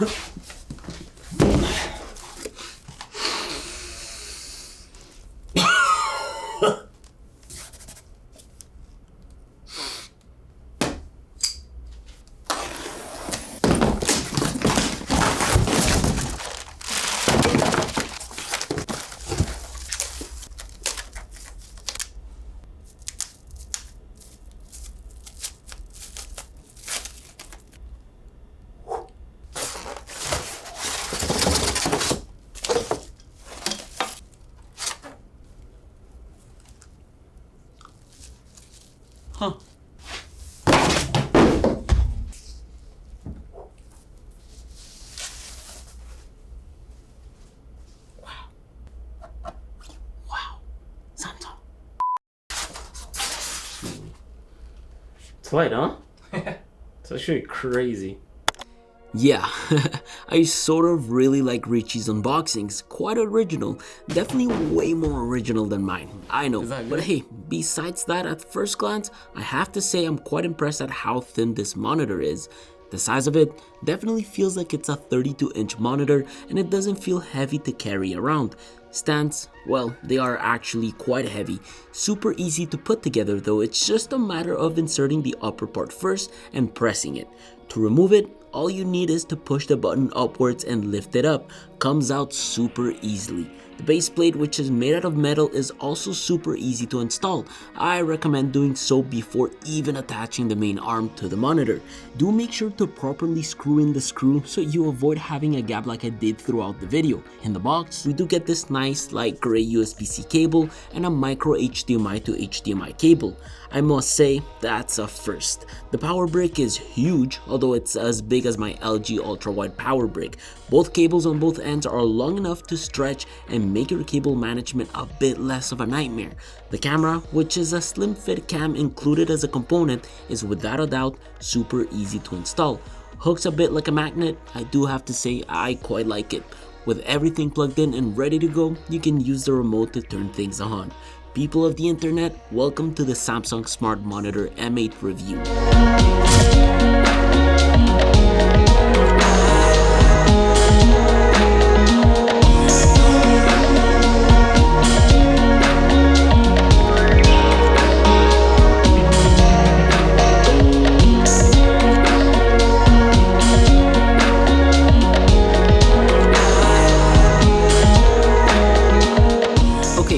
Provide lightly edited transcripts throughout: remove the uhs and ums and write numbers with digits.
Huh. Wow. Samsung. It's light, huh? It's actually crazy. Yeah, I sort of really like Richie's unboxings. Quite original. Definitely way more original than mine. I know. But hey, besides that, at first glance, I have to say I'm quite impressed at how thin this monitor is. The size of it definitely feels like it's a 32-inch monitor and it doesn't feel heavy to carry around. Stands, well, they are actually quite heavy. Super easy to put together though, it's just a matter of inserting the upper part first and pressing it. To remove it, all you need is to push the button upwards and lift it up. Comes out super easily. The base plate, which is made out of metal, is also super easy to install. I recommend doing so before even attaching the main arm to the monitor. Do make sure to properly screw in the screw so you avoid having a gap like I did throughout the video. In the box, we do get this nice light gray USB-C cable and a micro HDMI to HDMI cable. I must say, that's a first. The power brick is huge, although it's as big as my LG ultra-wide power brick. Both cables on both ends are long enough to stretch and make your cable management a bit less of a nightmare. The camera, which is a slim fit cam included as a component, is without a doubt super easy to install. Hooks a bit like a magnet. I do have to say I quite like it. With everything plugged in and ready to go, you can use the remote to turn things on. People of the internet, welcome to the Samsung Smart Monitor M8 review.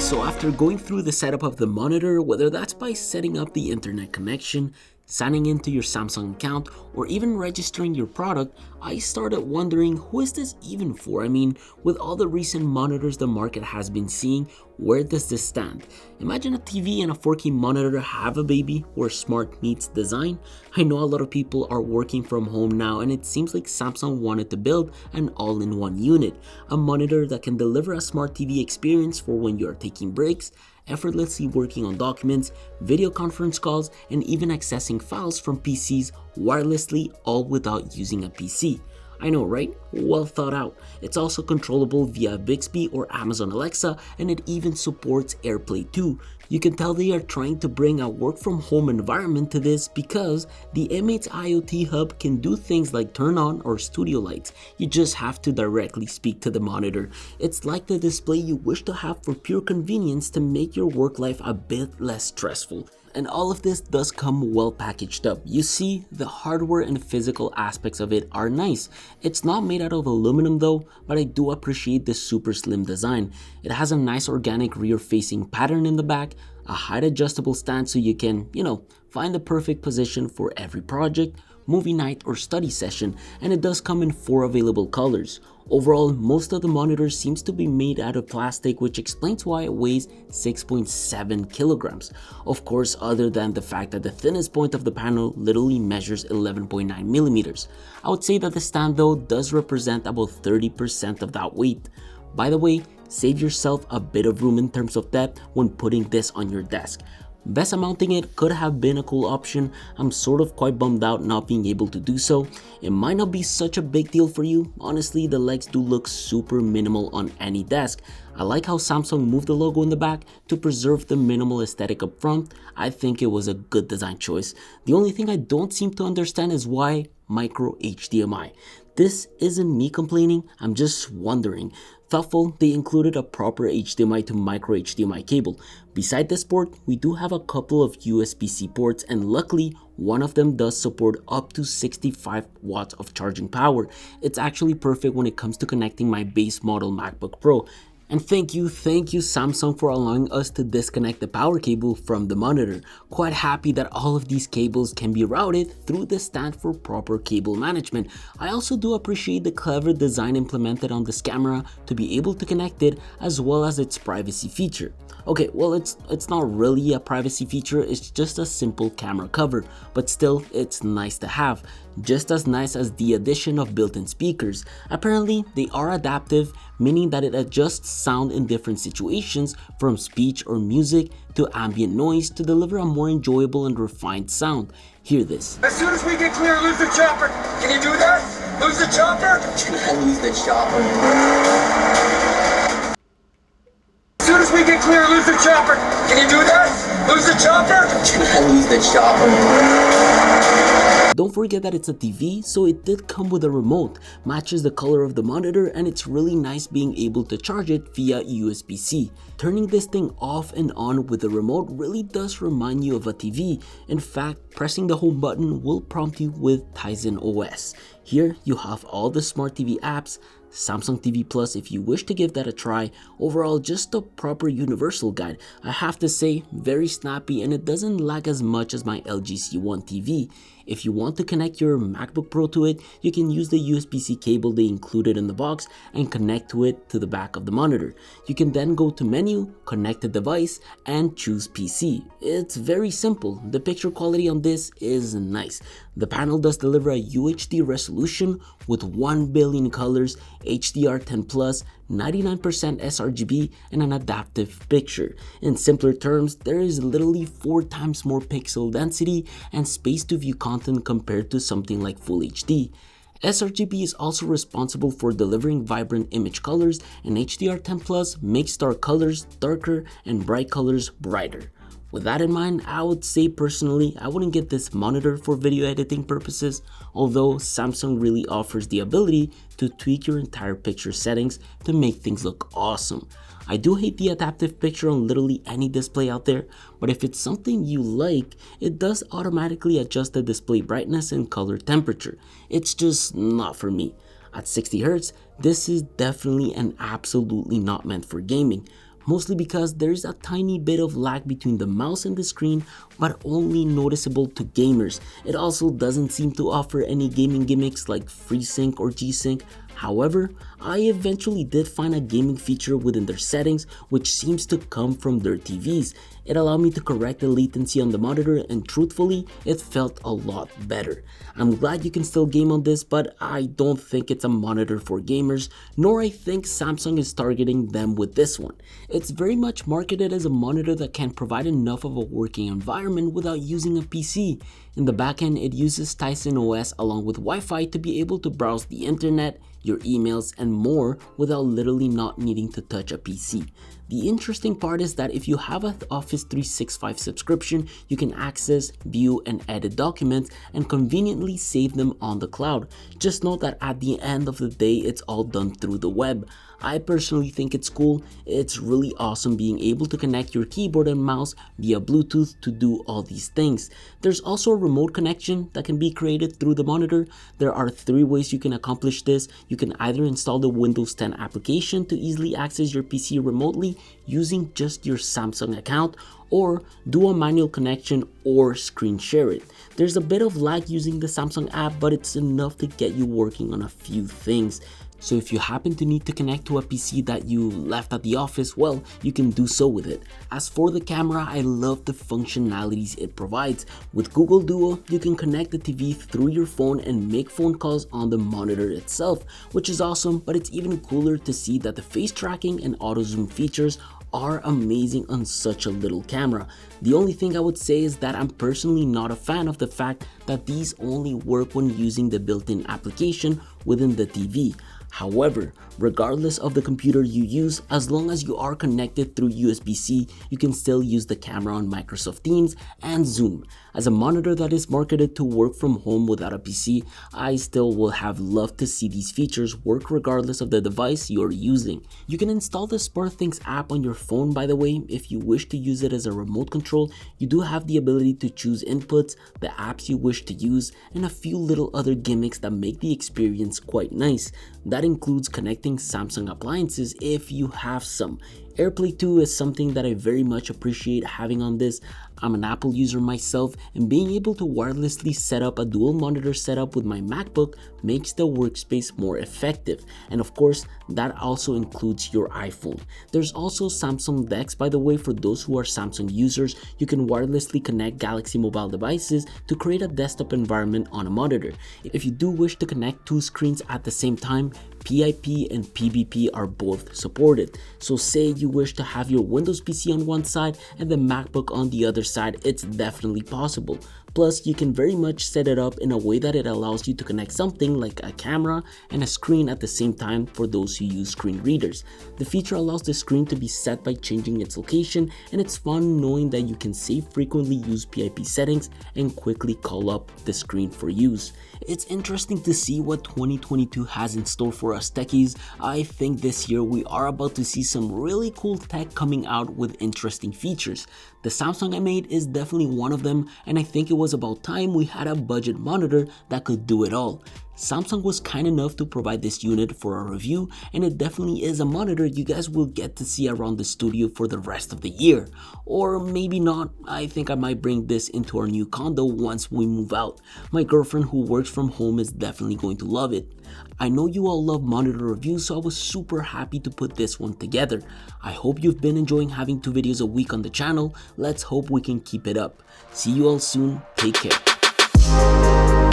So after going through the setup of the monitor, whether that's by setting up the internet connection, signing into your Samsung account, or even registering your product, I started wondering, who is this even for? I mean, with all the recent monitors the market has been seeing, where does this stand? Imagine a TV and a 4K monitor have a baby where smart meets design. I know a lot of people are working from home now and it seems like Samsung wanted to build an all-in-one unit, a monitor that can deliver a smart TV experience for when you are taking breaks, effortlessly working on documents, video conference calls, and even accessing files from PCs wirelessly, all without using a PC. I know, right? Well thought out. It's also controllable via Bixby or Amazon Alexa, and it even supports AirPlay 2. You can tell they are trying to bring a work from home environment to this because the M8's IoT hub can do things like turn on or studio lights. You just have to directly speak to the monitor. It's like the display you wish to have for pure convenience to make your work life a bit less stressful. And all of this does come well packaged up. You see, the hardware and physical aspects of it are nice. It's not made out of aluminum though, but I do appreciate the super slim design. It has a nice organic rear facing pattern in the back, a height adjustable stand so you can, find the perfect position for every project, movie night or study session, and it does come in 4 available colors. Overall, most of the monitor seems to be made out of plastic, which explains why it weighs 6.7 kilograms. Of course, other than the fact that the thinnest point of the panel literally measures 11.9 millimeters. I would say that the stand though does represent about 30% of that weight. By the way, save yourself a bit of room in terms of depth when putting this on your desk. VESA mounting it could have been a cool option. I'm sort of quite bummed out not being able to do so. It might not be such a big deal for you. Honestly, the legs do look super minimal on any desk. I like how Samsung moved the logo in the back to preserve the minimal aesthetic up front. I think it was a good design choice. The only thing I don't seem to understand is why micro HDMI. This isn't me complaining, I'm just wondering. Thoughtful, they included a proper HDMI to micro HDMI cable. Beside this port, we do have a couple of USB-C ports, and luckily, one of them does support up to 65 watts of charging power. It's actually perfect when it comes to connecting my base model MacBook Pro. And thank you Samsung for allowing us to disconnect the power cable from the monitor. Quite happy that all of these cables can be routed through the stand for proper cable management. I also do appreciate the clever design implemented on this camera to be able to connect it, as well as its privacy feature. Okay, well it's not really a privacy feature, it's just a simple camera cover, but still it's nice to have. Just as nice as the addition of built-in speakers. Apparently, they are adaptive, meaning that it adjusts sound in different situations, from speech or music to ambient noise, to deliver a more enjoyable and refined sound. Hear this. As soon as we get clear, lose the chopper. Can you do that? Lose the chopper? Can I lose the chopper? As soon as we get clear, lose the chopper. Can you do that? Lose the chopper? Can I lose the chopper? Don't forget that it's a TV, so it did come with a remote, matches the color of the monitor, and it's really nice being able to charge it via USB-C. Turning this thing off and on with the remote really does remind you of a TV. In fact, pressing the home button will prompt you with Tizen OS. Here you have all the smart TV apps, Samsung TV Plus if you wish to give that a try. Overall, just a proper universal guide. I have to say, very snappy, and it doesn't lag as much as my LG C1 TV. If you want to connect your MacBook Pro to it, you can use the USB-C cable they included in the box and connect to it to the back of the monitor. You can then go to menu, connect the device, and choose PC. It's very simple. The picture quality on this is nice. The panel does deliver a UHD resolution with 1 billion colors, HDR10+, 99% sRGB, and an adaptive picture. In simpler terms, there is literally 4 times more pixel density and space to view content compared to something like Full HD. sRGB is also responsible for delivering vibrant image colors, and HDR10+ makes dark colors darker and bright colors brighter. With that in mind, I would say personally, I wouldn't get this monitor for video editing purposes, although Samsung really offers the ability to tweak your entire picture settings to make things look awesome. I do hate the adaptive picture on literally any display out there, but if it's something you like, it does automatically adjust the display brightness and color temperature. It's just not for me. At 60Hz, this is definitely and absolutely not meant for gaming. Mostly because there's a tiny bit of lag between the mouse and the screen, but only noticeable to gamers. It also doesn't seem to offer any gaming gimmicks like FreeSync or G-Sync. However, I eventually did find a gaming feature within their settings, which seems to come from their TVs. It allowed me to correct the latency on the monitor, and truthfully, it felt a lot better. I'm glad you can still game on this, but I don't think it's a monitor for gamers, nor I think Samsung is targeting them with this one. It's very much marketed as a monitor that can provide enough of a working environment without using a PC. In the backend, it uses Tizen OS along with Wi-Fi to be able to browse the internet, your emails, and more without literally not needing to touch a PC. The interesting part is that if you have an Office 365 subscription, you can access, view, and edit documents and conveniently save them on the cloud. Just note that at the end of the day, it's all done through the web. I personally think it's cool. It's really awesome being able to connect your keyboard and mouse via Bluetooth to do all these things. There's also a remote connection that can be created through the monitor. There are 3 ways you can accomplish this. You can either install the Windows 10 application to easily access your PC remotely using just your Samsung account, or do a manual connection or screen share it. There's a bit of lag using the Samsung app, but it's enough to get you working on a few things. So if you happen to need to connect to a PC that you left at the office, well, you can do so with it. As for the camera, I love the functionalities it provides. With Google Duo, you can connect the TV through your phone and make phone calls on the monitor itself, which is awesome, but it's even cooler to see that the face tracking and auto zoom features are amazing on such a little camera. The only thing I would say is that I'm personally not a fan of the fact that these only work when using the built-in application within the TV. However, regardless of the computer you use, as long as you are connected through USB-C, you can still use the camera on Microsoft Teams and Zoom. As a monitor that is marketed to work from home without a PC, I still will have loved to see these features work regardless of the device you're using. You can install the SmartThings app on your phone, by the way. If you wish to use it as a remote control, you do have the ability to choose inputs, the apps you wish to use, and a few little other gimmicks that make the experience quite nice. That includes connecting Samsung appliances if you have some. AirPlay 2 is something that I very much appreciate having on this. I'm an Apple user myself, and being able to wirelessly set up a dual monitor setup with my MacBook makes the workspace more effective. And of course, that also includes your iPhone. There's also Samsung DeX, by the way. For those who are Samsung users, you can wirelessly connect Galaxy mobile devices to create a desktop environment on a monitor. If you do wish to connect two screens at the same time, PIP and PBP are both supported. So say you wish to have your Windows PC on one side and the MacBook on the other side, it's definitely possible. Plus, you can very much set it up in a way that it allows you to connect something like a camera and a screen at the same time for those who use screen readers. The feature allows the screen to be set by changing its location, and it's fun knowing that you can save frequently used PIP settings and quickly call up the screen for use. It's interesting to see what 2022 has in store for us techies. I think this year we are about to see some really cool tech coming out with interesting features. The Samsung M8 is definitely one of them, and I think it was about time we had a budget monitor that could do it all. Samsung was kind enough to provide this unit for our review, and it definitely is a monitor you guys will get to see around the studio for the rest of the year. Or maybe not. I think I might bring this into our new condo once we move out. My girlfriend who works from home is definitely going to love it. I know you all love monitor reviews, so I was super happy to put this one together. I hope you've been enjoying having 2 videos a week on the channel. Let's hope we can keep it up. See you all soon. Take care.